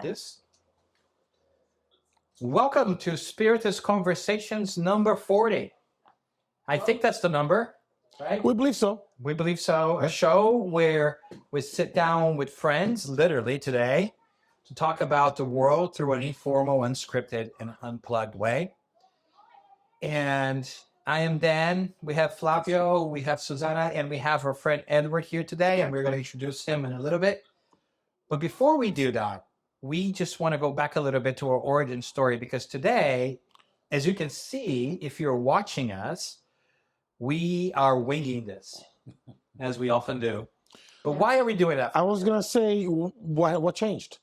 This. Welcome to Spiritist Conversations number 40. I think that's the number, right? We believe so. We believe so. A show where we sit down with friends, literally today, to talk about the world through an informal, unscripted, and unplugged way. And I am Dan. We have Flavio, we have Suzana, and we have our friend Edward here today, and we're going to introduce him in a little bit. But before we do that, we just want to go back a little bit to our origin story, because today, as you can see, if you're watching us, we are winging this, as we often do. But why are we doing that? I was going to say, what changed?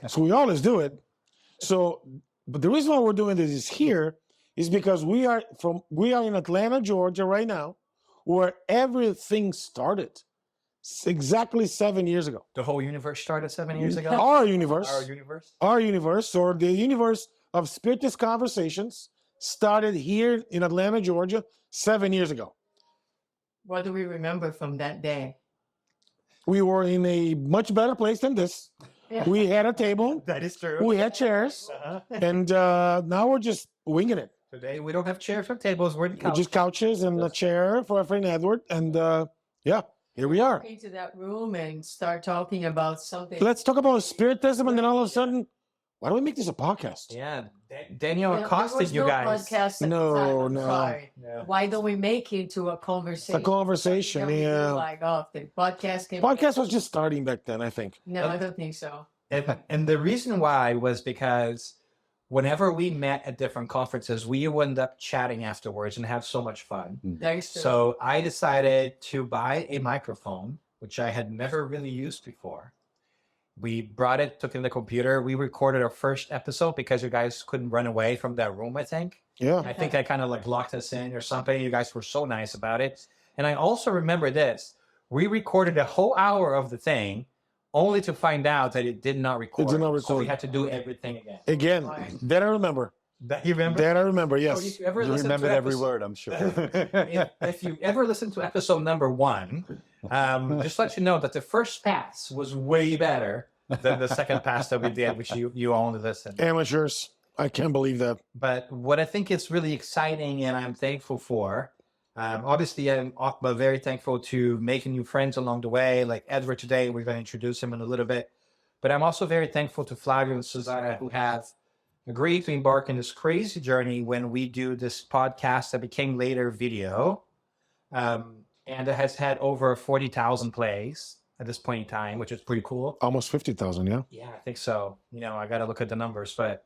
So we always do it. But the reason why we're doing this is because we are in Atlanta, Georgia right now, where everything started exactly 7 years ago. The whole universe started 7 years ago? Our universe. Our universe? Our universe, or the universe of Spiritist Conversations, started here in Atlanta, Georgia, 7 years ago. What do we remember from that day? We were in a much better place than this. Yeah. We had a table. That is true. We had chairs. And now we're just winging it. Today, we don't have chairs or tables. We're Just couches and a chair for our friend Edward. And yeah, here we are. Into that room and start talking about something. Let's talk about spiritism, and then all of a sudden, why don't we make this a podcast? Yeah, Daniel There accosted was you no guys. podcast at No, the time, I'm no. sorry. No. Why don't we make it into a conversation? It's a conversation, Then we do yeah. Like, oh, the podcast came. Podcast was just starting back then, I think. No, I don't think so. And the reason why was because whenever we met at different conferences, we would end up chatting afterwards and have so much fun. That is true. So I decided to buy a microphone, which I had never really used before. We brought it, took it in the computer. We recorded our first episode because you guys couldn't run away from that room, I think. Yeah. I think I kind of like locked us in or something. You guys were so nice about it. And I also remember this. We recorded a whole hour of the thing only to find out that it did not record. It did not So we record. had to do everything again. Again, that I remember. That you remember? That I remember, yes. If you ever You listen remembered to every episode- word, I'm sure. if you ever listen to episode number 1, just let you know that the first pass was way better than the second pass that we did, which you only listened. Amateurs. I can't believe that. But what I think is really exciting and I'm thankful for, obviously I'm very thankful to making new friends along the way, like Edward today. We're going to introduce him in a little bit. But I'm also very thankful to Flavio and Suzana, who have agreed to embark on this crazy journey when we do this podcast that became later video. And it has had over 40,000 plays at this point in time, which is pretty cool. Almost 50,000, yeah? Yeah, I think so. You know, I got to look at the numbers, but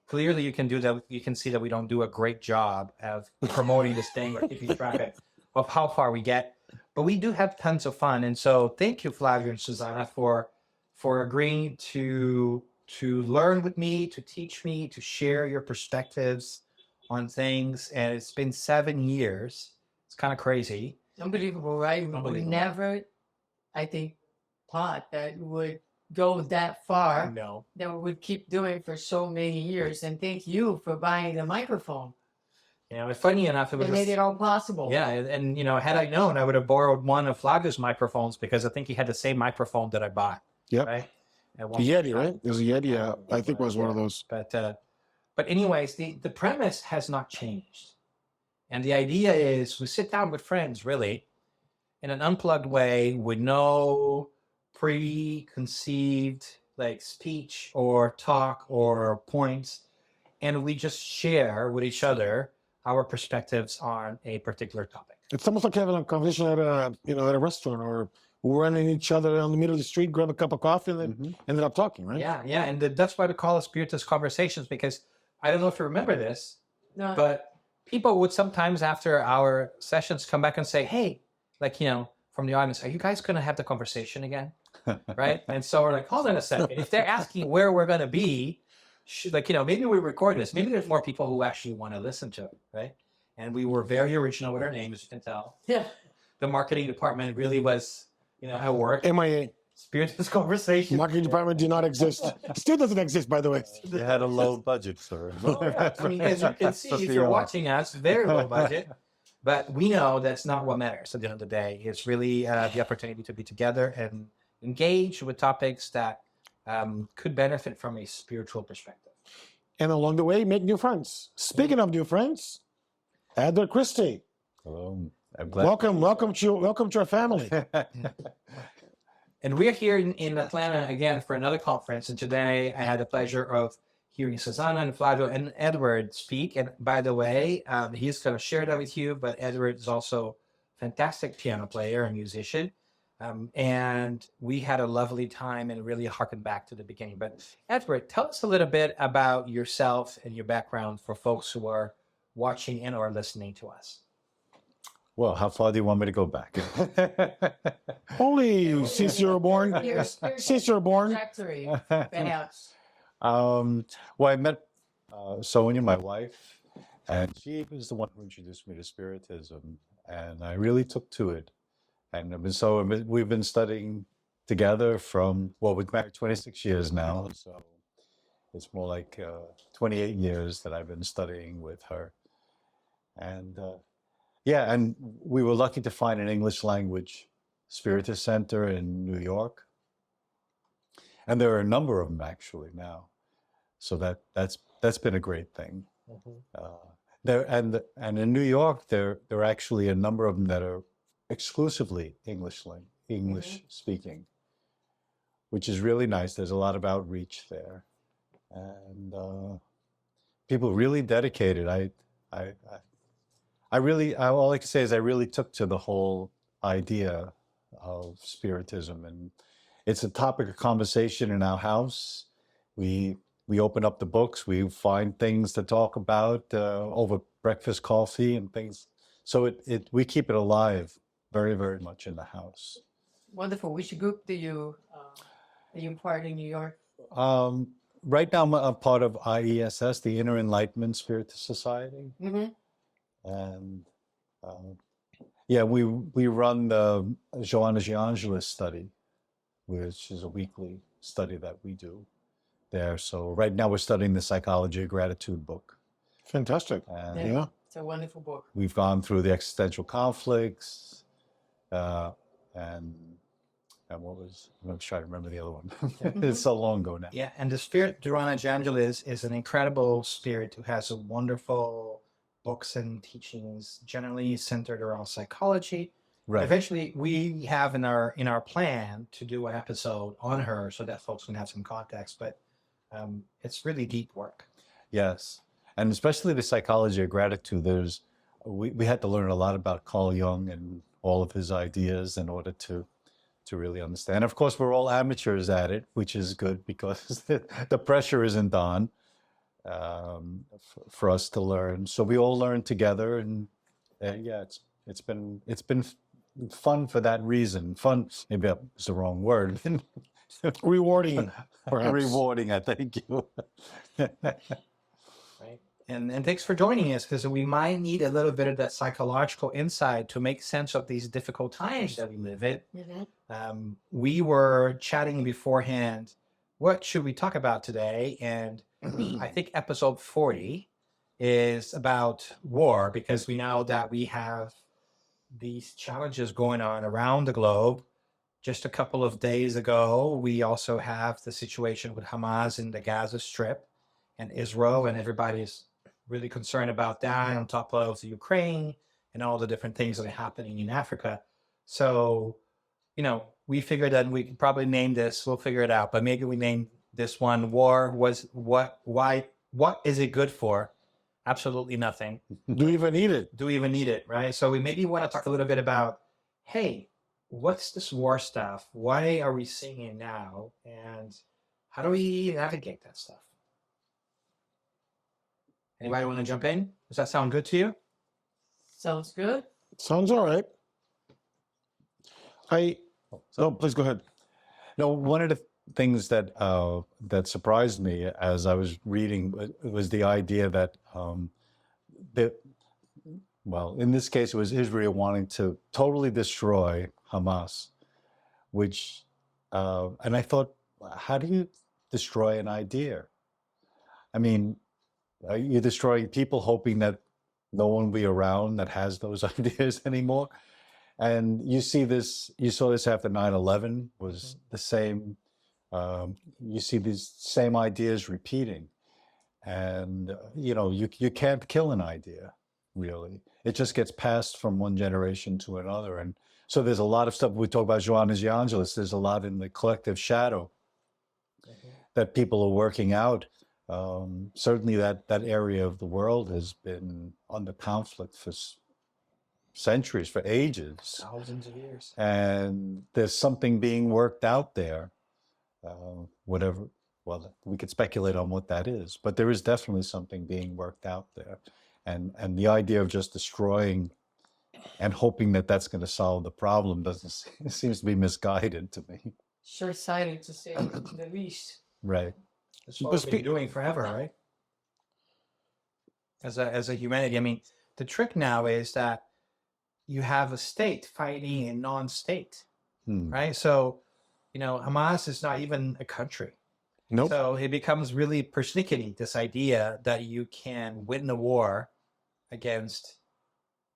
clearly you can do that. You can see that we don't do a great job of promoting this thing or keeping track of how far we get, but we do have tons of fun. And so thank you, Flavio and Suzana, for agreeing to learn with me, to teach me, to share your perspectives on things. And it's been 7 years. It's kind of crazy. Unbelievable, right? We Unbelievable. never, I think, thought that it would go that far. No. That we would keep doing for so many years. And thank you for buying the microphone. You know, funny enough, it was It made it all possible. yeah, and you know, had I known, I would have borrowed one of Flavio's microphones because I think he had the same microphone that I bought. Yep. Right. At one The point in Yeti, time. right? There's a Yeti, yeah. I think it was one of those. But anyways, the premise has not changed, and the idea is we sit down with friends, really, in an unplugged way, with no preconceived like speech or talk or points, and we just share with each other our perspectives on a particular topic. It's almost like having a conversation at a restaurant, or running each other on the middle of the street, grab a cup of coffee, and then ended up talking, right? Yeah, and that's why we call it Spiritist Conversations, because I don't know if you remember this, No, but people would sometimes after our sessions come back and say, hey, like, you know, from the audience, are you guys going to have the conversation again? Right? And so we're like, hold on a second. If they're asking where we're going to be, like, you know, maybe we record this. Maybe there's more people who actually want to listen to it, right? And we were very original with our name, as you can tell. yeah. The marketing department really was, you know, how it worked. MIA. Spiritist Conversations. Marketing department did not exist. Still doesn't exist, by the way. You had a low budget, sir. I mean, as you can see, if you're watching us, very low budget. But we know that's not what matters at the end of the day. It's really the opportunity to be together and engage with topics that could benefit from a spiritual perspective. And along the way, make new friends. Speaking of new friends, Edward Christie, Hello. I'm glad. welcome to our family. And we're here in Atlanta again for another conference. And today I had the pleasure of hearing Suzana and Flavio and Edward speak. And by the way, he's going to share that with you. But Edward is also a fantastic piano player and musician. And we had a lovely time and really harkened back to the beginning. But Edward, tell us a little bit about yourself and your background for folks who are watching and or listening to us. Well, how far do you want me to go back? Only since you were born. Since you were born. Trajectory, perhaps. Well, I met Sonia, my wife, and she was the one who introduced me to Spiritism, and I really took to it. And we've been studying together we've married 26 years now, so it's more like 28 years that I've been studying with her. And yeah, and we were lucky to find an English language Spiritist center in New York. And there are a number of them actually now. So that's been a great thing. And in New York, there are actually a number of them that are exclusively English speaking, which is really nice. There's a lot of outreach there, and people really dedicated. All I can say is I really took to the whole idea of Spiritism, and it's a topic of conversation in our house. We open up the books, we find things to talk about over breakfast coffee and things. So we keep it alive very, very much in the house. Wonderful. Which group are you part in New York? Right now, I'm a part of IESS, the Inner Enlightenment Spiritist Society. Mm-hmm. And yeah, we run the Joanna de Angelis study, which is a weekly study that we do there. So right now we're studying the Psychology of Gratitude book. Fantastic. And Yeah. It's a wonderful book. we've gone through the existential conflicts, and what was, I'm trying to remember the other one. It's so long ago now. Yeah, and the spirit Joanna de Angelis is an incredible spirit who has a wonderful books and teachings generally centered around psychology. Right. Eventually, we have in our plan to do an episode on her so that folks can have some context. But it's really deep work. Yes. And especially the psychology of gratitude, we had to learn a lot about Carl Jung and all of his ideas in order to really understand. Of course, we're all amateurs at it, which is good because the pressure isn't on for us to learn. So we all learn together, and yeah, it's been fun for that reason. Fun, maybe that's the wrong word. Rewarding, perhaps. Rewarding, I thank you. Right. And thanks for joining us, because we might need a little bit of that psychological insight to make sense of these difficult times that we live in. Mm-hmm. We were chatting beforehand, what should we talk about today? And I think episode 40 is about war, because we know that we have these challenges going on around the globe. Just a couple of days ago, we also have the situation with Hamas in the Gaza Strip and Israel, and everybody's really concerned about that, on top of the Ukraine and all the different things that are happening in Africa. So, we figured that we could probably name this, we'll figure it out, but maybe we name this one War Was What is it good for? Absolutely nothing. Do you even need it? Do we even need it, right? So we maybe want to talk a little bit about, hey, what's this war stuff? Why are we seeing it now? And how do we navigate that stuff? Anybody want to jump in? Does that sound good to you? Sounds good. Sounds all right. No, please go ahead. No, one of the things that surprised me as I was reading was the idea that in this case, it was Israel wanting to totally destroy Hamas, which, and I thought, how do you destroy an idea? I mean, you're destroying people hoping that no one will be around that has those ideas anymore. And you saw this after 9/11 was the same You see these same ideas repeating, and you can't kill an idea, really. It just gets passed from one generation to another, and so there's a lot of stuff. We talk about Joannes de Angelis. There's a lot in the collective shadow that people are working out. Certainly, that area of the world has been under conflict for centuries, for ages, Thousands of years. and there's something being worked out there. Whatever. Well, we could speculate on what that is, but there is definitely something being worked out there, and the idea of just destroying and hoping that that's going to solve the problem it seems to be misguided to me. Short-sighted, to say the least. Right. That's what we've been doing forever, right? As a humanity. I mean, the trick now is that you have a state fighting a non-state, right? So, Hamas is not even a country. Nope. So it becomes really persnickety, this idea that you can win the war against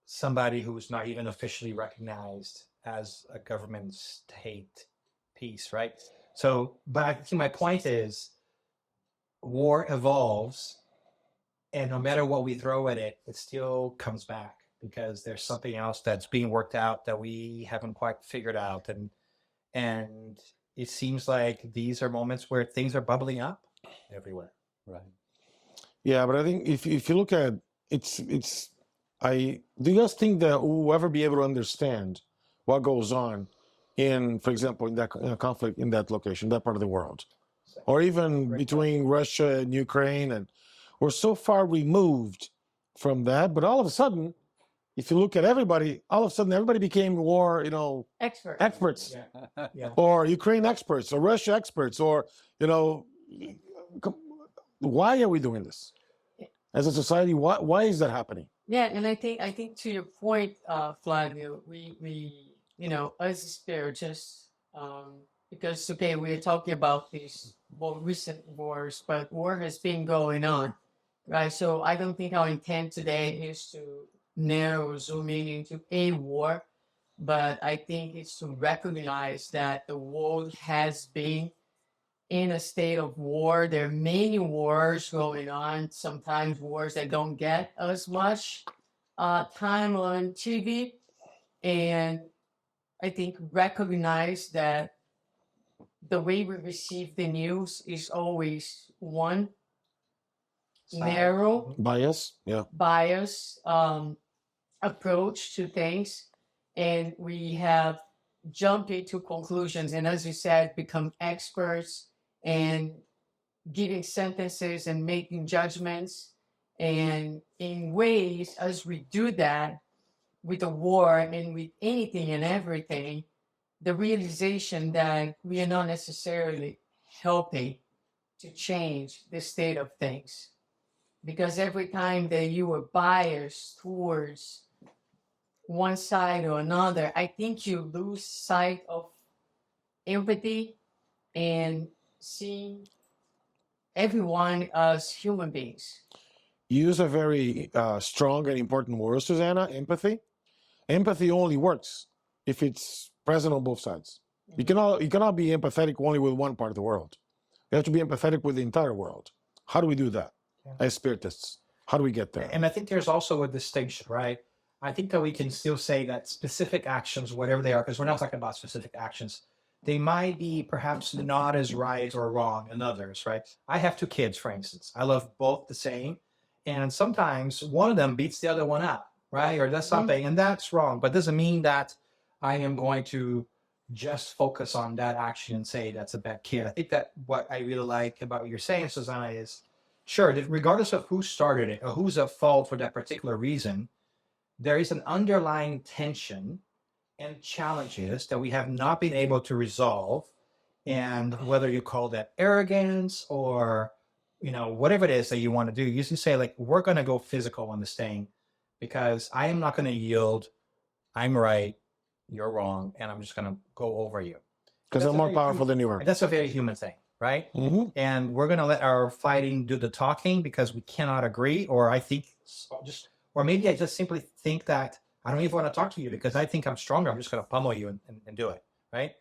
somebody who's not even officially recognized as a government state piece, right? So, but I think my point is, war evolves, and no matter what we throw at it, it still comes back because there's something else that's being worked out that we haven't quite figured out, and it seems like these are moments where things are bubbling up everywhere. Right. Yeah, but I think if you look at do you guys think that we'll ever be able to understand what goes on for example, in that conflict in that location, that part of the world, or even between Russia and Ukraine, and we're so far removed from that, but all of a sudden, if you look at everybody, all of a sudden everybody became war, experts, Yeah. or Ukraine experts, or Russia experts, or why are we doing this as a society? Why is that happening? Yeah, and I think to your point, Flavio, we as spiritists, because we're talking about these more recent wars, but war has been going on, right? So I don't think our intent today is to zoom in into a war, but I think it's to recognize that the world has been in a state of war. There are many wars going on, sometimes wars that don't get as much time on TV. And I think recognize that the way we receive the news is always one narrow Bias, approach to things. And we have jumped into conclusions, and as you said, become experts and giving sentences and making judgments. And in ways, as we do that with the war and with anything and everything, the realization that we are not necessarily helping to change the state of things. Because every time that you are biased towards one side or another, I think you lose sight of empathy and seeing everyone as human beings. You use a very strong and important word, Suzana, empathy. Empathy only works if it's present on both sides. You cannot be empathetic only with one part of the world. You have to be empathetic with the entire world. How do we do that as spiritists? How do we get there? And I think there's also a distinction, right? I think that we can still say that specific actions, whatever they are, because we're not talking about specific actions, they might be perhaps not as right or wrong in others, right? I have 2 kids, for instance. I love both the same. And sometimes one of them beats the other one up, right? Or does something, and that's wrong. But doesn't mean that I am going to just focus on that action and say that's a bad kid. I think that what I really like about what you're saying, Suzana, is sure, regardless of who started it or who's at fault for that particular reason, there is an underlying tension and challenges that we have not been able to resolve. And whether you call that arrogance or, whatever it is that you want to do, you just say, like, we're going to go physical on this thing because I am not going to yield. I'm right. You're wrong. And I'm just going to go over you. Because I'm more powerful than you are. That's a very human thing, right? Mm-hmm. And we're going to let our fighting do the talking because we cannot agree. Or or maybe I just simply think that I don't even want to talk to you because I think I'm stronger. I'm just going to pummel you and do it, right?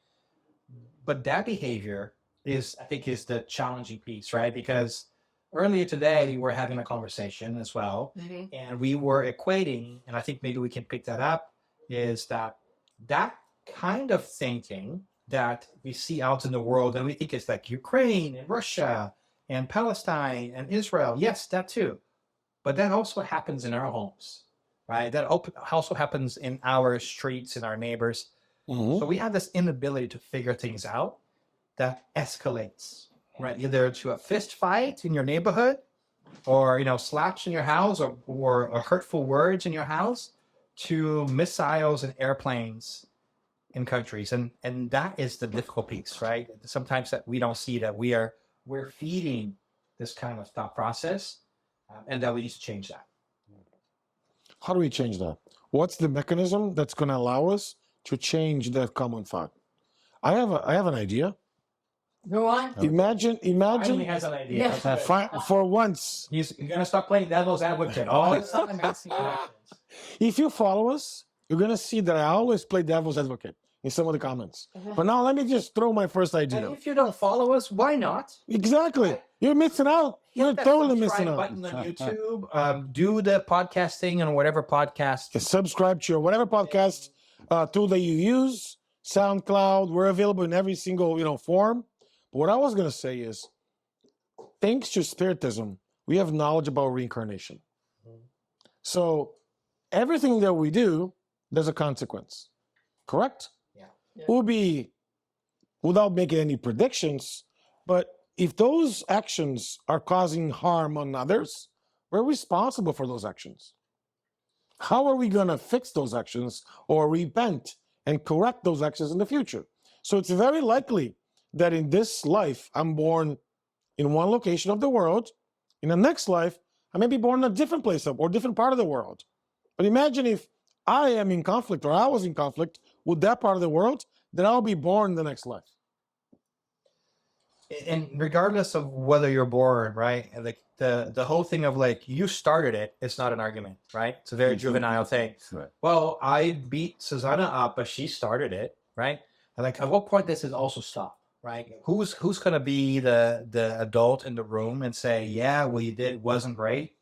But that behavior I think is the challenging piece, right? Because earlier today we were having a conversation as well, and we were equating, and I think maybe we can pick that up, is that kind of thinking that we see out in the world, and we think it's like Ukraine and Russia and Palestine and Israel. Yes, that too. But that also happens in our homes, right? That also happens in our streets, in our neighbors. So we have this inability to figure things out that escalates, right? Either to a fist fight in your neighborhood, or slaps in your house, or hurtful words in your house, to missiles and airplanes in countries, and that is the difficult piece, right? Sometimes that we don't see that we're feeding this kind of thought process, and that we need to change that. How do we change that? What's the mechanism that's going to allow us to change that common thought? I have an idea. Go on. Imagine. Finally has an idea. Yeah. For once, You're gonna start playing devil's advocate all the time. if you follow us, you're going to see that I always play devil's advocate in some of the comments. But now let me just throw my first idea. And if you don't follow us, why not? Exactly. You're missing out. You're Hit that totally subscribe missing out. button on YouTube. Do the podcasting on whatever podcast. Just subscribe to your whatever podcast tool that you use, SoundCloud. We're available in every single form. But what I was going to say is, thanks to Spiritism, we have knowledge about reincarnation. So everything that we do, there's a consequence. Correct? Yeah. Will be, without making any predictions, but if those actions are causing harm on others, we're responsible for those actions. How are we going to fix those actions or repent and correct those actions in the future? So it's very likely that in this life, I'm born in one location of the world. In the next life, I may be born in a different place or different part of the world. But imagine if I am in conflict, or I was in conflict with that part of the world, then I'll be born in the next life. And regardless of whether you're born, right? Like the whole thing of like you started it's not an argument, right? It's a very juvenile thing. Right. Well, I beat Suzana up, but she started it, right? And like at what point does it also stop? Right? Who's gonna be the adult in the room and say, yeah, what you did wasn't great,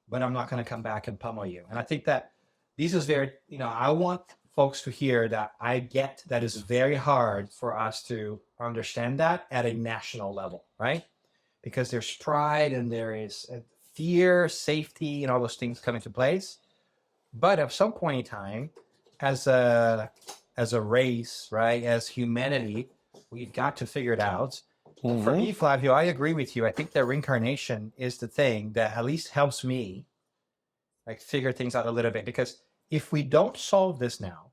but I'm not gonna come back and pummel you. And I think that this is very, I want folks to hear that I get that it's very hard for us to understand that at a national level, right? Because there's pride and there is fear, safety, and all those things come into place. But at some point in time, as a race, right, as humanity, we've got to figure it out. For me, Flavio, I agree with you. I think that reincarnation is the thing that at least helps me figure things out a little bit. Because if we don't solve this now,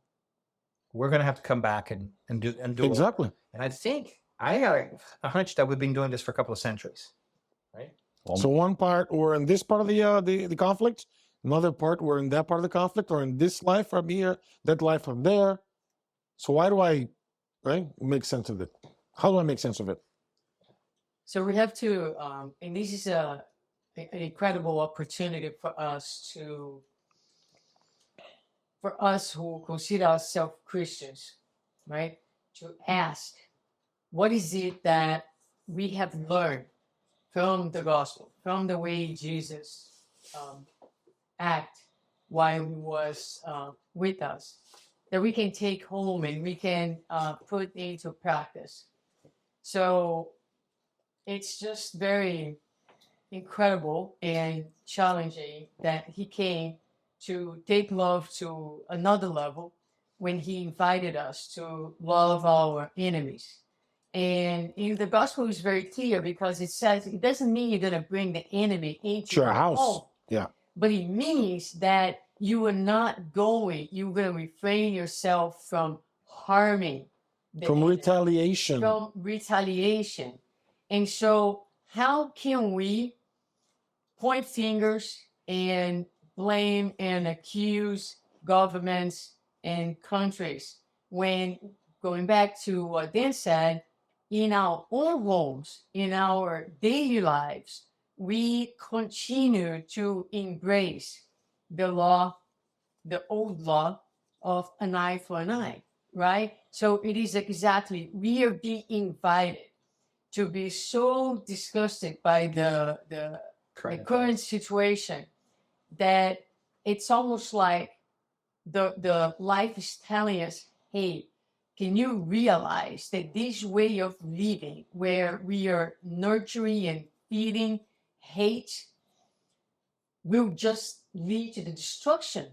we're going to have to come back and do Exactly. it. And I think I got a hunch that we've been doing this for a couple of centuries, right? So one part we're in this part of the conflict, another part we're in that part of the conflict, or in this life from here, that life from there. So why do I make sense of it? How do I make sense of it? So we have to, and this is an incredible opportunity for us who consider ourselves Christians, right? To ask, what is it that we have learned from the gospel, from the way Jesus acted while he was with us, that we can take home and we can put into practice. So it's just very incredible and challenging that he came to take love to another level when he invited us to love our enemies. And in the gospel is very clear because it says it doesn't mean you're going to bring the enemy into To your your house. home, Yeah. but it means that you are not going, you're going to refrain yourself from harming the From enemy, retaliation. from retaliation. And so how can we point fingers and blame and accuse governments and countries when, going back to what Dan said, in our own homes, in our daily lives, we continue to embrace the law, the old law of an eye for an eye, right? So it is exactly, we are being invited to be so disgusted by the current situation that it's almost like the life is telling us, hey, can you realize that this way of living where we are nurturing and feeding hate will just lead to the destruction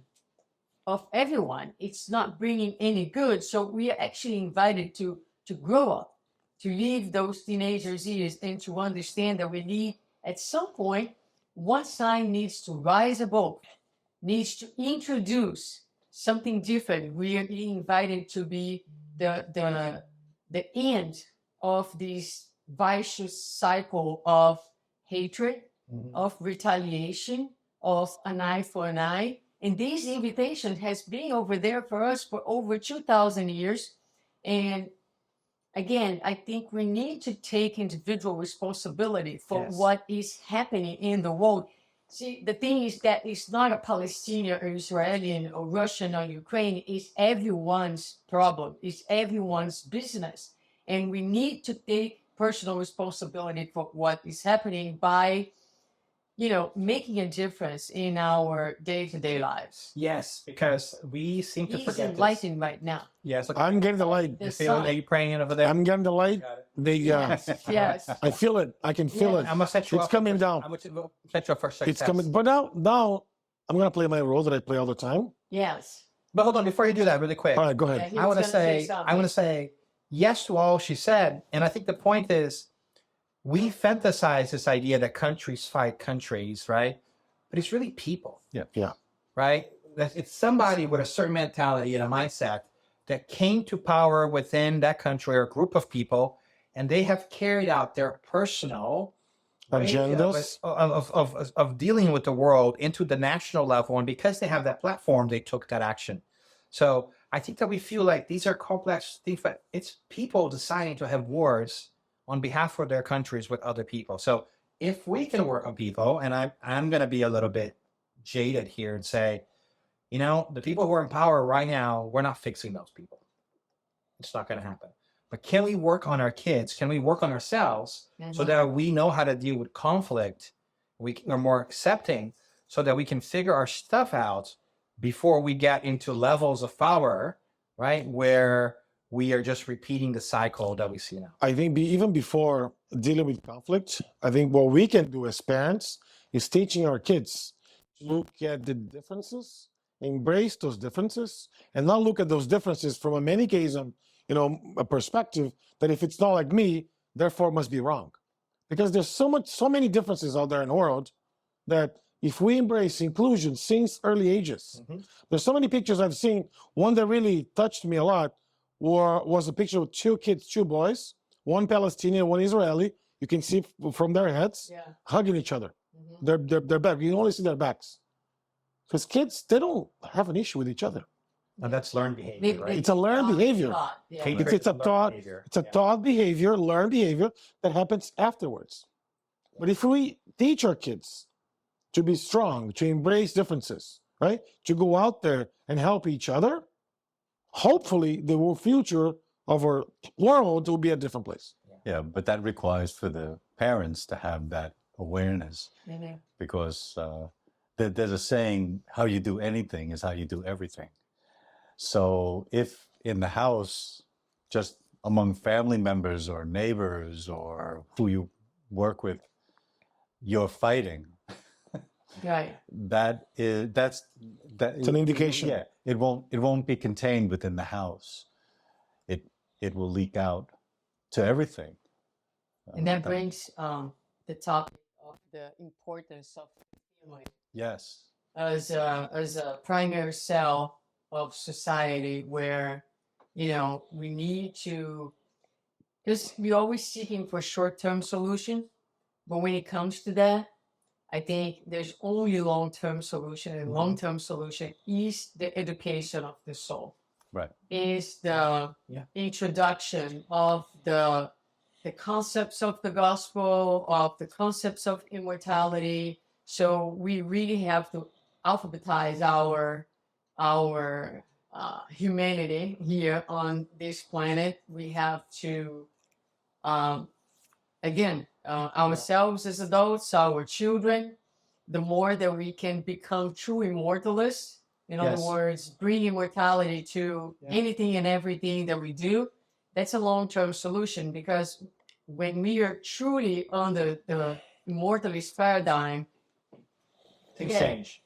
of everyone? It's not bringing any good. So we are actually invited to grow up, to leave those teenagers' years, and to understand that we need, at some point, one side needs to rise above, needs to introduce something different. We are being invited to be the end of this vicious cycle of hatred, of retaliation, of an eye for an eye. And this invitation has been over there for us for over 2,000 years. And again, I think we need to take individual responsibility for Yes. what is happening in the world. See, the thing is that it's not a Palestinian or Israeli or Russian or Ukraine. It's everyone's problem. It's everyone's business. And we need to take personal responsibility for what is happening by, making a difference in our day-to-day lives. Yes, because we seem to He's forget this. enlightened right now. Yes, look, I'm getting the light. The you feel sun. it? Are you praying over there? I'm getting the light. Yes. I feel it. I can feel Yeah. it. I'm gonna set you It's up. coming down. I'm gonna set you up for success. It's coming. But now I'm gonna play my role that I play all the time. Yes. But hold on, before you do that, really quick. All right, go Yeah, ahead. he I was want to gonna say, something. yes to all she said, and I think the point is, we fantasize this idea that countries fight countries, right? But it's really people, Yeah. right? That it's somebody with a certain mentality and a mindset that came to power within that country or a group of people, and they have carried out their personal way Agendas. of dealing with the world into the national level, and because they have that platform, they took that action. So I think that we feel like these are complex things, but it's people deciding to have wars on behalf of their countries with other people. So if we can work on people, and I'm going to be a little bit jaded here and say, the people who are in power right now, we're not fixing those people. It's not going to happen. But can we work on our kids? Can we work on ourselves so that we know how to deal with conflict? We are more accepting so that we can figure our stuff out before we get into levels of power, right? Where we are just repeating the cycle that we see now. I think even before dealing with conflict, I think what we can do as parents is teaching our kids to look at the differences, embrace those differences, and not look at those differences from a manichaeism, a perspective that if it's not like me, therefore it must be wrong. Because there's so many differences out there in the world that if we embrace inclusion since early ages, there's so many pictures I've seen. One that really touched me a lot was a picture of two kids, two boys, one Palestinian, one Israeli. You can see from their heads hugging each other. Their back. You can only see their backs. Because kids, they don't have an issue with each other. And that's learned behavior, right? It's a learned behavior. Hatred It's a is learned thought. behavior. It's a Yeah. thought behavior, learned behavior that happens afterwards. But if we teach our kids to be strong, to embrace differences, right? To go out there and help each other, hopefully the future of our world will be a different place. Yeah, but that requires for the parents to have that awareness, because there's a saying, how you do anything is how you do everything. So if in the house, just among family members or neighbors or who you work with, you're fighting, Right. that's It's an indication. Yeah, it won't be contained within the house. It will leak out to everything. And that brings the topic of the importance of family Yes. as a primary cell of society, where we need to, because we're always seeking for short-term solution, but when it comes to that, I think there's only long-term solution, and long-term solution is the education of the soul. Right. Is the introduction of the concepts of the gospel, of the concepts of immortality. So we really have to alphabetize our humanity here on this planet. We have to again, ourselves as adults, our children, the more that we can become true immortalists, in other Yes. words, bring immortality to anything and everything that we do, that's a long-term solution. Because when we are truly on the immortalist paradigm, Things Yeah. change.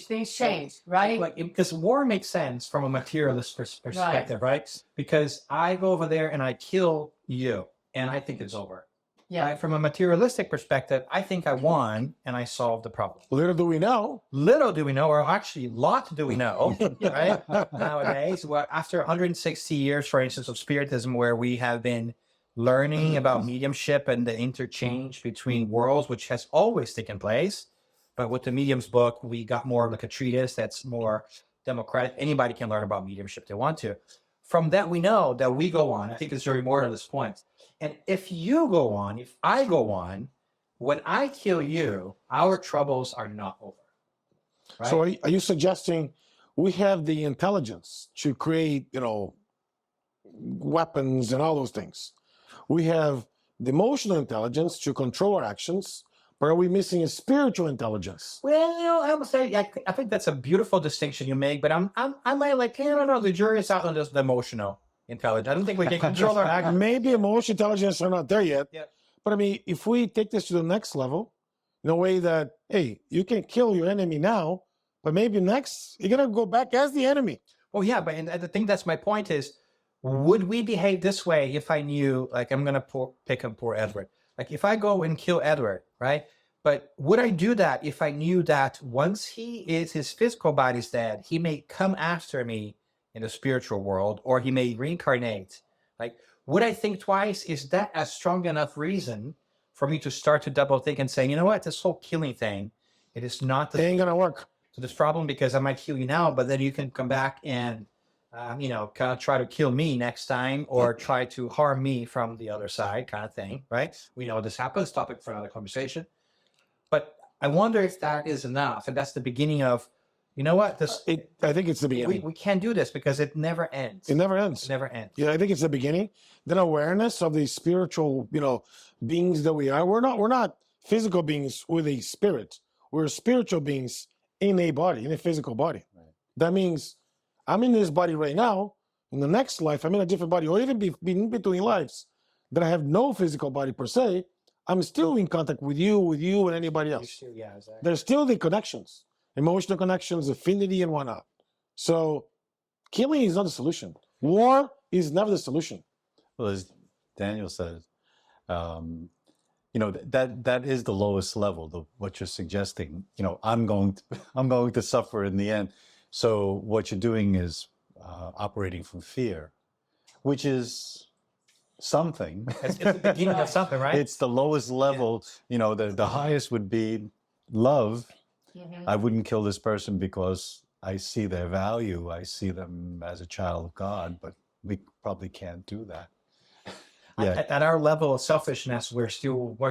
things change, right? Like, because war makes sense from a materialist perspective, right? Because I go over there and I kill you, and I think it's over. Yeah. Right? From a materialistic perspective, I think I won and I solved the problem. Little do we know. Little do we know, or actually, lot do we know, right? Nowadays, well, after 160 years, for instance, of Spiritism, where we have been learning about mediumship and the interchange between worlds, which has always taken place. But with the medium's book, we got more of like a treatise that's more democratic. Anybody can learn about mediumship if they want to. From that, we know that we go on. I think it's very important at this point. And if you go on, if I go on, when I kill you, our troubles are not over. Right? So are you suggesting we have the intelligence to create, weapons and all those things? We have the emotional intelligence to control our actions, but are we missing a spiritual intelligence? Well, I would say I think that's a beautiful distinction you make, but I might like, I don't know, the jury is out on this, the emotional intelligence. I don't think we can control our actions. Maybe emotional intelligence are not there yet. Yeah. But I mean, if we take this to the next level, in a way that, hey, you can kill your enemy now, but maybe next you're gonna go back as the enemy. Oh yeah, but and the thing that's my point is, would we behave this way if I knew, like, I'm gonna pick on poor Edward? Like, if I go and kill Edward, right? But would I do that if I knew that once his physical body's dead, he may come after me in the spiritual world, or he may reincarnate? Like, would I think twice? Is that a strong enough reason for me to start to double think and say, you know what, this whole killing thing, it is not It ain't gonna work. to this problem, because I might kill you now, but then you can come back and, kind of try to kill me next time, or try to harm me from the other side, kind of thing, right? We know this happens, topic for another conversation. But I wonder if that is enough. And that's the beginning of, you know what, I think it's the beginning. we can't do this because it never ends. It never ends. It never ends. Yeah, I think it's the beginning. Then awareness of the spiritual, beings that we are. We're not physical beings with a spirit. We're spiritual beings in a body, in a physical body. Right. That means I'm in this body right now. In the next life, I'm in a different body, or even in between lives that I have no physical body per se. I'm still in contact with you, and anybody else. Yeah, exactly. There's still the connections, emotional connections, affinity, and whatnot. So killing is not the solution. War is never the solution. Well, as Daniel says, that is the lowest level. What you're suggesting, I'm going to suffer in the end. So what you're doing is operating from fear, which is something. It's the beginning of something, right? It's the lowest level. The highest would be love. Mhm. I wouldn't kill this person because I see their value. I see them as a child of God, but we probably can't do that. Yeah. At our level of selfishness, we're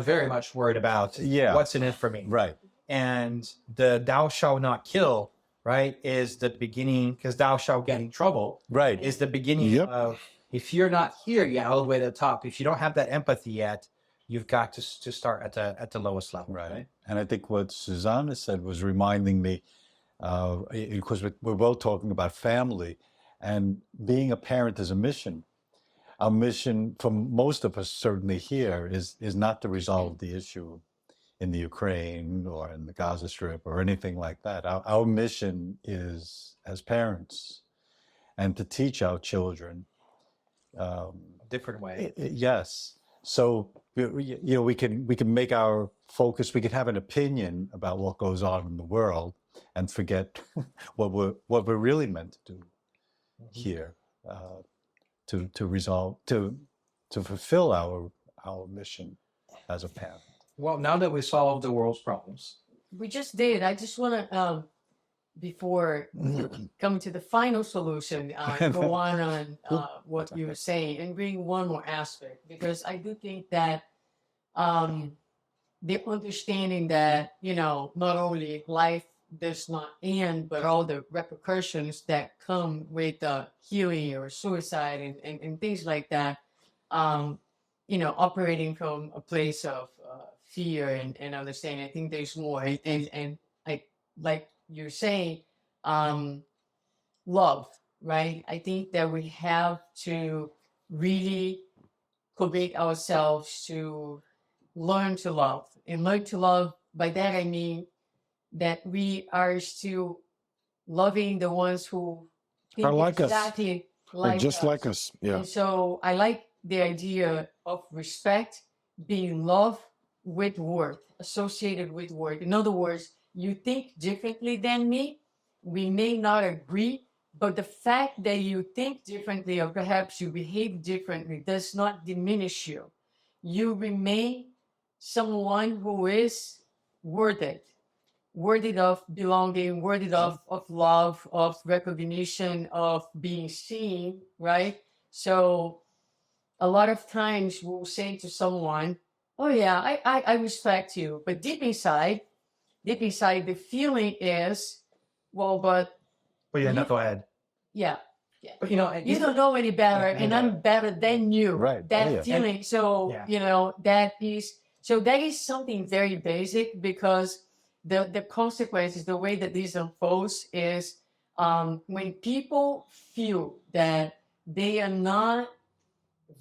very much worried about what's in it for me. Right. And the thou shalt not kill, right, is the beginning, because thou shalt get in trouble, Right. is the beginning Yep. of, if you're not here yet, all the way to the top, if you don't have that empathy yet, you've got to start at the lowest level. Right. And I think what Suzana said was reminding me, because we're both talking about family, and being a parent is a mission. Our mission, for most of us certainly here, is not to resolve the issue in the Ukraine or in the Gaza Strip or anything like that. Our mission is, as parents, and to teach our children. Different way. Yes. So we can make our focus. We can have an opinion about what goes on in the world, and forget what we're really meant to do here, to resolve, to fulfill our mission as a parent. Well, now that we solved the world's problems, We just did. I just want to, before coming to the final solution, go on what you were saying and bring one more aspect, because I do think that the understanding that, not only life does not end, but all the repercussions that come with healing or suicide and things like that, operating from a place of fear and understanding. I think there's more. And like you're saying, love, right? I think that we have to really commit ourselves to learn to love. And learn to love, by that I mean that we are still loving the ones who think Are like us. exactly Or like just us. like us. Yeah. And so I like the idea of respect being love with worth, associated with worth. In other words, you think differently than me. We may not agree, but the fact that you think differently or perhaps you behave differently does not diminish you. You remain someone who is worthy, worthy of belonging, worthy of love, of recognition, of being seen, right? So a lot of times we'll say to someone, oh yeah, I respect you. But deep inside, the feeling is, well, but But yeah, no, you, go ahead. yeah, But you don't know any better, and I'm better than you. Right. That Oh, yeah. feeling. So, Yeah. that is something very basic, because the consequences, the way that this unfolds is when people feel that they are not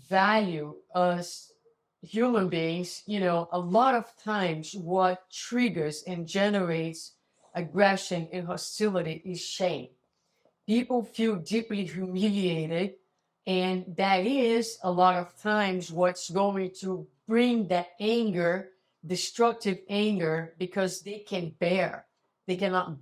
valued as human beings, a lot of times what triggers and generates aggression and hostility is shame. People feel deeply humiliated, and that is a lot of times what's going to bring that anger, destructive anger, because they cannot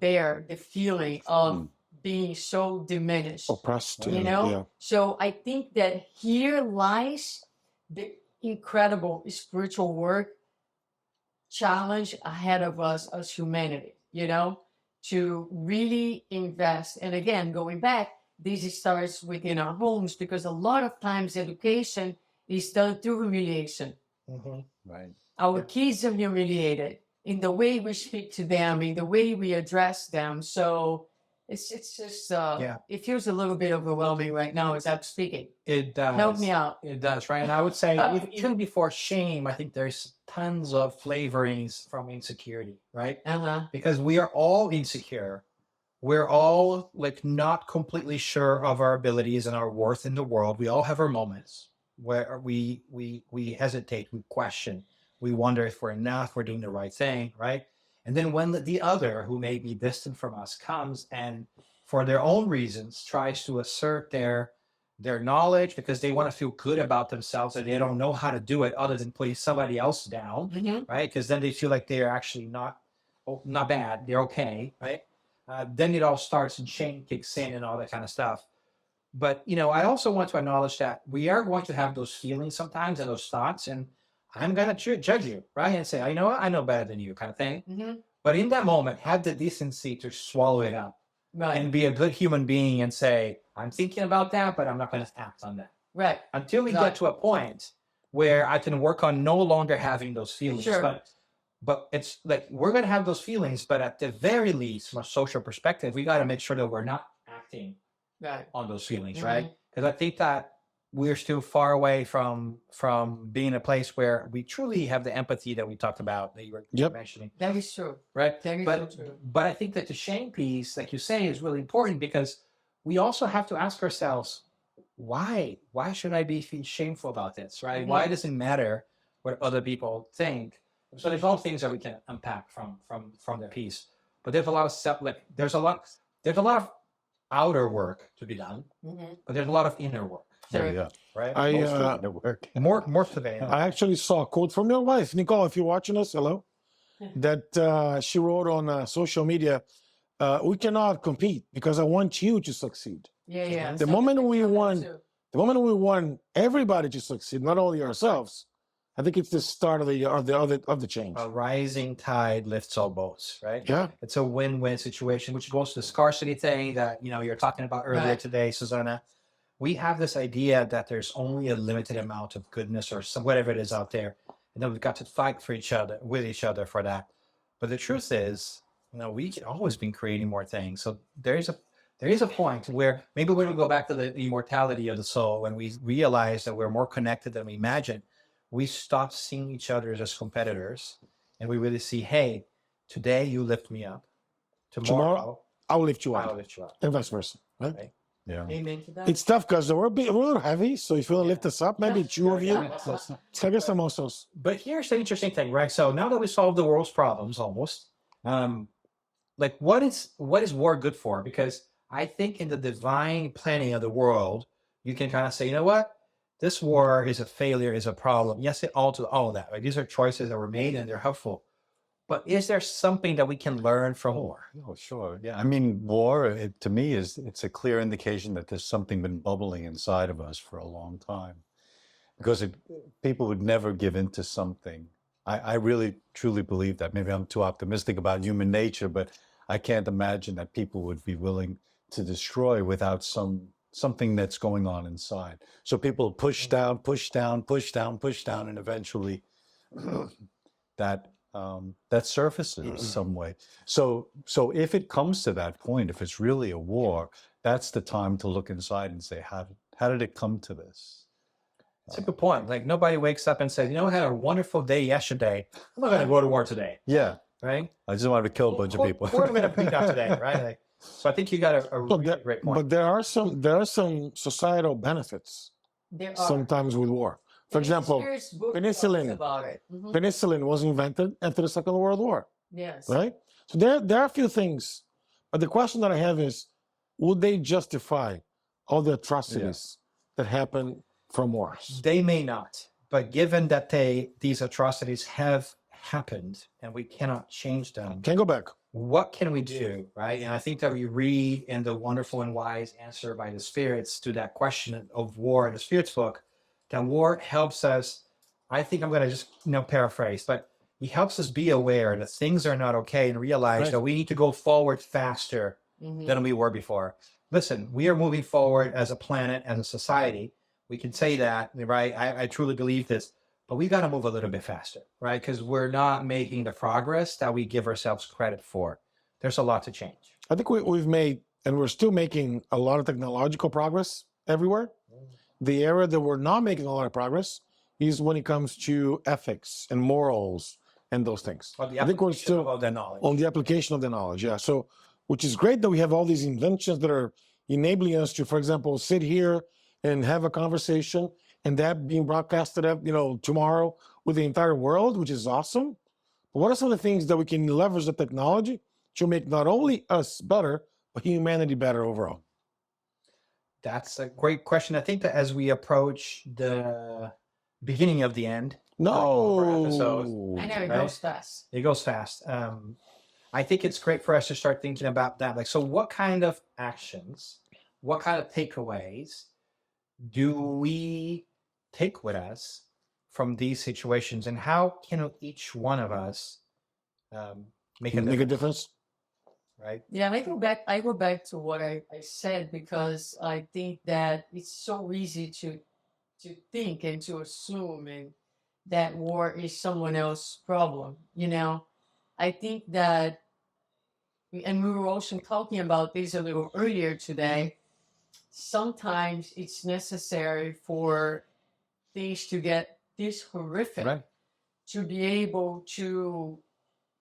bear the feeling of being so diminished. Oppressed. You So I think that here lies the incredible spiritual work challenge ahead of us as humanity, to really invest. And again, going back, this starts within our homes, because a lot of times education is done through humiliation. Right. Our kids are humiliated in the way we speak to them, in the way we address them. So it's just it feels a little bit overwhelming right now as I'm speaking. It does. Help me out. It does, right? And I would say even before shame, I think there's tons of flavorings from insecurity, right? Because we are all insecure. We're all like not completely sure of our abilities and our worth in the world. We all have our moments where we hesitate, we question, we wonder if we're enough, we're doing the right thing, right? And then when the other, who may be distant from us, comes and for their own reasons tries to assert their knowledge because they want to feel good about themselves and they don't know how to do it other than putting somebody else down, right? Because then they feel like they're actually not bad, they're okay, right? Then it all starts and shame kicks in and all that kind of stuff. But, I also want to acknowledge that we are going to have those feelings sometimes and those thoughts, and I'm going to judge you, right? And say, you know what? I know better than you, kind of thing. But in that moment, have the decency to swallow it up, right? And be a good human being and say, I'm thinking about that, but I'm not going to act on that. Right. Until we get to a point where I can work on no longer having those feelings. Sure. But it's like, we're going to have those feelings, but at the very least, from a social perspective, we got to make sure that we're not acting on those feelings, right? Because I think that we're still far away from being in a place where we truly have the empathy that we talked about, that you were mentioning. That is true. Right? That is so true. But I think that the shame piece, like you say, is really important, because we also have to ask ourselves, why should I be shameful about this, right? Why does it matter what other people think? So there's all things that we can unpack from the piece. But there's a lot of stuff, like there's a lot of outer work to be done, but there's a lot of inner work. There you go. Right? More today. I actually saw a quote from your wife, Nicole, if you're watching us, hello, that she wrote on social media, we cannot compete because I want you to succeed. Yeah. The moment we want everybody to succeed, not only ourselves, I think it's the start of the change. A rising tide lifts all boats, right? Yeah. It's a win-win situation, which goes to the scarcity thing that you're talking about earlier today, Suzana. We have this idea that there's only a limited amount of goodness or whatever it is out there, and then we've got to fight with each other for that. But the truth is, we can always be creating more things. So there is a point where maybe when we go back to the immortality of the soul, when we realize that we're more connected than we imagine, we stop seeing each other as competitors, and we really see, hey, today you lift me up. Tomorrow I'll lift you I'll up, lift you up. and vice versa. Right? Right? Yeah. Amen to that. It's tough because we're a little heavy. So if you want to lift us up, maybe two of you. Take us some muscles. But here's the interesting thing, right? So now that we solved the world's problems almost, like what is war good for? Because I think in the divine planning of the world, you can kind of say, you know what? This war is a failure, is a problem. Yes, all of that. Right? These are choices that were made and they're helpful. But is there something that we can learn from war? Oh, sure. Yeah. I mean, war, to me, it's a clear indication that there's something been bubbling inside of us for a long time. Because people would never give in to something. I really, truly believe that. Maybe I'm too optimistic about human nature, but I can't imagine that people would be willing to destroy without something that's going on inside. So people push down, push down, push down, push down, and eventually that surfaces some way. So if it comes to that point, if it's really a war, that's the time to look inside and say, how did it come to this? That's a good point. Like nobody wakes up and says, you know, I had a wonderful day yesterday. I'm not going to go to war today. Yeah. Right? I just wanted to kill a bunch of people. We're going to beat up today, right? Like, so I think you got a really great point. But there are some societal benefits There are. sometimes with war. For example, There's books penicillin. about it. Mhm. penicillin was invented after the Second World War, Yes. right? So there are a few things. But the question that I have is, would they justify all the atrocities that happen from wars? They may not, but given that these atrocities have happened and we cannot change them, Can't go back. what can we do, right? And I think that we read in the wonderful and wise answer by the spirits to that question of war in the spirits book, that war helps us. I think I'm going to just paraphrase, but he helps us be aware that things are not okay and realize Right. that we need to go forward faster Mhm. than we were before. Listen, we are moving forward as a planet, as a society. We can say that, right? I truly believe this, but we got to move a little bit faster, right? Because we're not making the progress that we give ourselves credit for. There's a lot to change. I think we've made, and we're still making a lot of technological progress everywhere. The area that we're not making a lot of progress is when it comes to ethics and morals and those things. But the I think we're application still of that knowledge. on the application of the knowledge. Yeah. So, which is great that we have all these inventions that are enabling us to, for example, sit here and have a conversation and that being broadcasted up, tomorrow with the entire world, which is awesome. But what are some of the things that we can leverage the technology to make not only us better, but humanity better overall? That's a great question. I think that as we approach the beginning of the end, No. episodes. I know it Right? goes fast. it goes fast. I think it's great for us to start thinking about that. Like, so what kind of actions, what kind of takeaways do we take with us from these situations, and how can each one of us make a Make a difference, difference. right? Yeah, and I go back to what I said, because I think that it's so easy to think and to assume that war is someone else's problem. I think that, and we were also talking about this a little earlier today, sometimes it's necessary for things to get this horrific Right. to be able to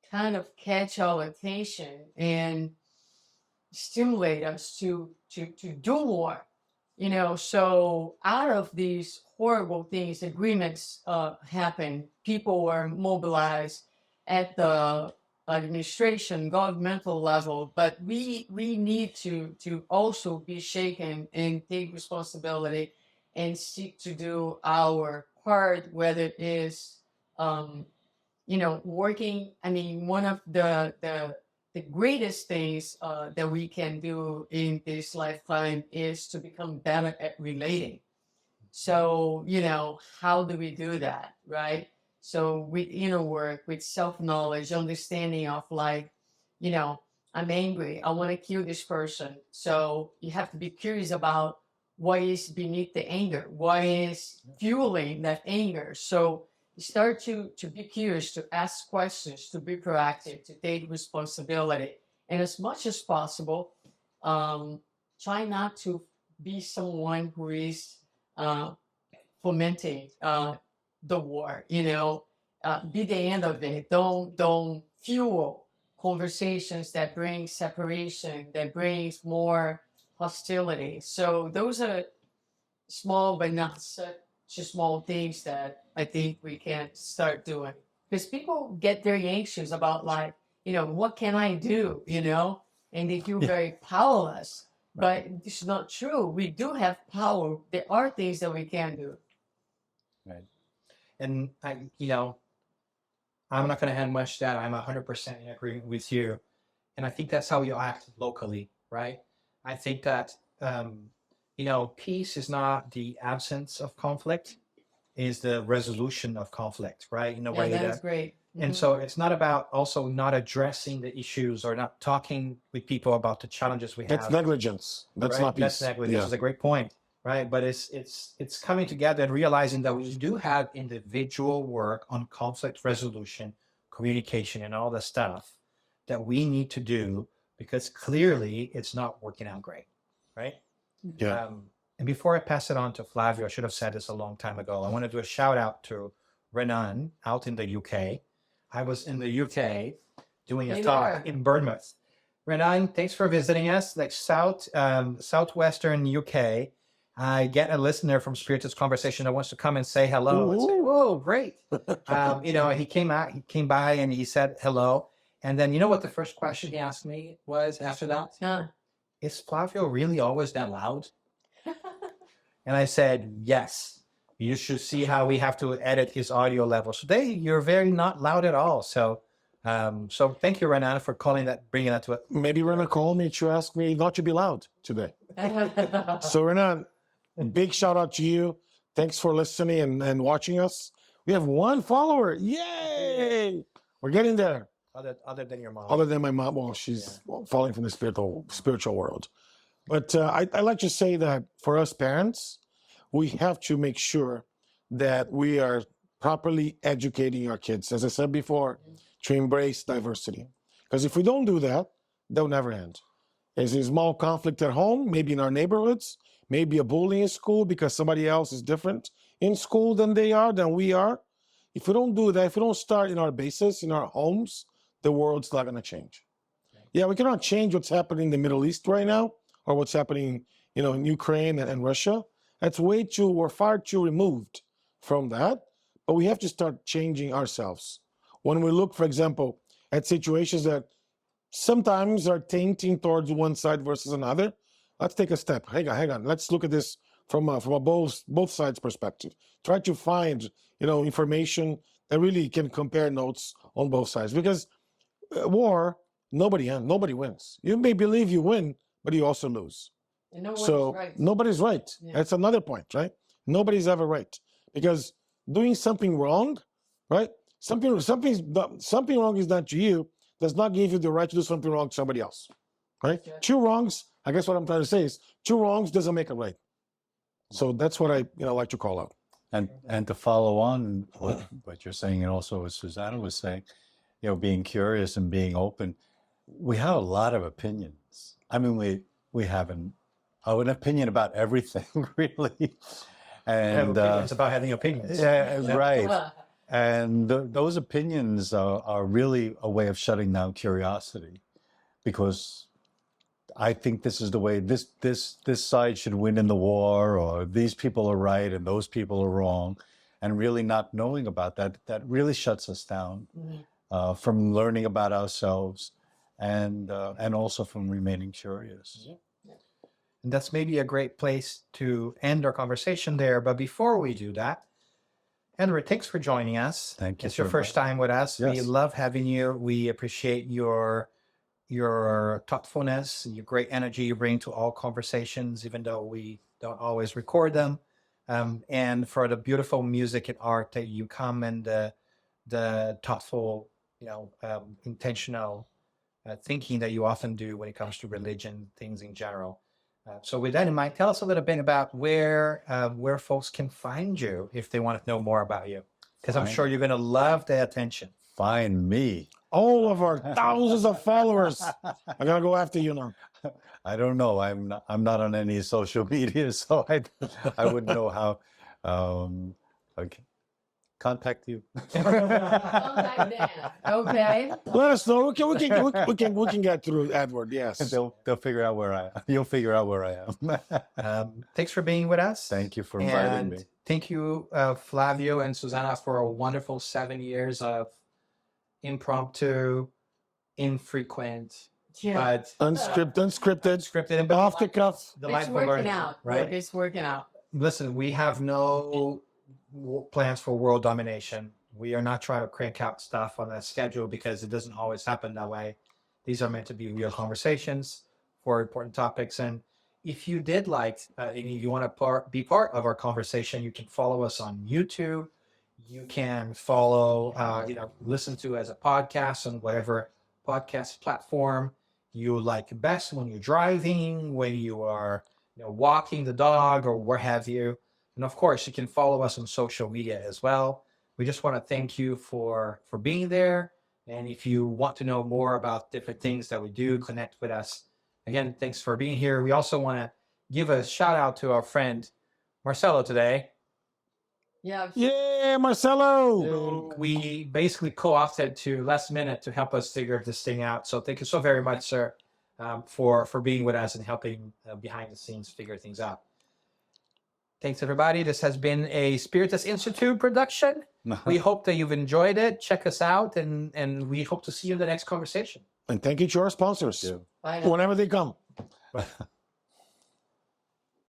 kind of catch our attention and stimulate us to do more. So out of these horrible things, agreements happen, people were mobilized at the administration, governmental level, but we need to also be shaken and take responsibility and seek to do our part, whether it is working. I mean, one of the greatest things that we can do in this lifetime is to become better at relating. So, how do we do that, right? So with inner work, with self-knowledge, understanding of I'm angry, I want to kill this person. So you have to be curious about what is beneath the anger, what is fueling that anger. So you start to be curious, to ask questions, to be proactive, to take responsibility. And as much as possible, try not to be someone who is fomenting the war, be the end of it. Don't fuel conversations that bring separation, that brings more hostility. So those are small but not such small things that I think we can start doing. Because people get very anxious about like, what can I do? And they feel Yeah. very powerless. But it's not true. We do have power. There are things that we can do. Right. And I'm not going to hand much that. I'm 100% in agreement with you. And I think that's how you act locally, right? I think that, peace is not the absence of conflict, is the resolution of conflict, right? In a Yeah, way that's that, great. and so it's not about also not addressing the issues or not talking with people about the challenges we That's have. negligence. That's Right? not peace. That's negligence. This is a great point, right? But it's coming together and realizing that we do have individual work on conflict resolution, communication, and all the stuff that we need to do because clearly it's not working out great, right? Yeah. And before I pass it on to Flavio, I should have said this a long time ago. I want to do a shout out to Renan out in the UK. I was in the UK doing a Hey talk there. in Bournemouth. Renan, thanks for visiting us. Like southwestern UK. I get a listener from Spiritist Conversation that wants to come and say hello. And say, Ooh. whoa, great. He came by and he said hello. And then you know what the first question he asked me was after that? Huh. Is Flavio really always that loud? And I said, yes. You should see how we have to edit his audio levels. Today, you're very not loud at all. So thank you, Renan, for bringing that to it. Maybe Renan called me to ask me not to be loud today. So Renan, big shout out to you. Thanks for listening and watching us. We have 1 follower. Yay! We're getting there. Other than your mom. Other than my mom, well, she's falling from the spiritual world. But I like to say that for us parents, we have to make sure that we are properly educating our kids, as I said before, to embrace diversity. Because if we don't do that, they'll never end. There's a small conflict at home, maybe in our neighborhoods, maybe a bullying in school because somebody else is different in school than we are. If we don't do that, if we don't start in our bases, in our homes, the world's not going to change. Yeah, we cannot change what's happening in the Middle East right now or what's happening, in Ukraine and Russia. We're far too removed from that, but we have to start changing ourselves. When we look, for example, at situations that sometimes are tainting towards one side versus another, let's take a step. Hang on. Let's look at this from a both sides perspective. Try to find, information that really can compare notes on both sides. Because war, nobody wins. You may believe you win, but you also lose. And no one's So right. nobody's right. Yeah. That's another point, right? Nobody's ever right because doing something wrong, right? Something wrong is not to you. Does not give you the right to do something wrong to somebody else, right? Okay. 2 wrongs. I guess what I'm trying to say is 2 wrongs doesn't make a right. So that's what I like to call out. And to follow on what you're saying, and also what Suzana was saying, being curious and being open, we have a lot of opinions. I mean, we have an opinion about everything, really. And it's about having opinions. yeah, right. Well, And those opinions are really a way of shutting down curiosity, because I think this is the way this side should win in the war, or these people are right and those people are wrong, and really not knowing about that really shuts us down from learning about ourselves, and also from remaining curious. And that's maybe a great place to end our conversation there. But before we do that, Edward, thanks for joining us. Thank you. It's your first time with us. We Yes. love having you. We appreciate your thoughtfulness, your great energy you bring to all conversations, even though we don't always record them. And for the beautiful music and art that you come, and the thoughtful, intentional thinking that you often do when it comes to religion, things in general. So with that in mind, tell us a little bit about where folks can find you if they want to know more about you, because I'm Fine. sure you're going to love the attention. Find me. All of our thousands of followers are gonna go after you now. I don't know. I'm not on any social media, so I wouldn't know how. Okay. contact you. Contact them. Okay. Let us know. We can get through Edward. Yes. They'll figure out where I am. You'll figure out where I am. Thanks for being with us. Thank you for inviting And me. thank you, Flavio and Suzana, for a wonderful 7 years of impromptu, infrequent, Yeah. but Unscripted. scripted and Off the cuff. It's delightful working learning, out. right? It's working out. Listen, we have no plans for world domination. We are not trying to crank out stuff on a schedule because it doesn't always happen that way. These are meant to be real conversations for important topics. And if you did like, and you want to be part of our conversation, you can follow us on YouTube. You can follow, listen to as a podcast on whatever podcast platform you like best when you're driving, when you are walking the dog or what have you. And of course, you can follow us on social media as well. We just want to thank you for being there. And if you want to know more about different things that we do, connect with us. Again, thanks for being here. We also want to give a shout out to our friend Marcelo today. Yeah. Yeah, Marcelo. who we basically co-opted to last minute to help us figure this thing out. So thank you so very much, sir, for being with us and helping behind the scenes figure things out. Thanks, everybody. This has been a Spiritist Institute production. We hope that you've enjoyed it. Check us out, and we hope to see you in the next conversation. And thank you to our sponsors. Yeah. Bye now. Whenever they come.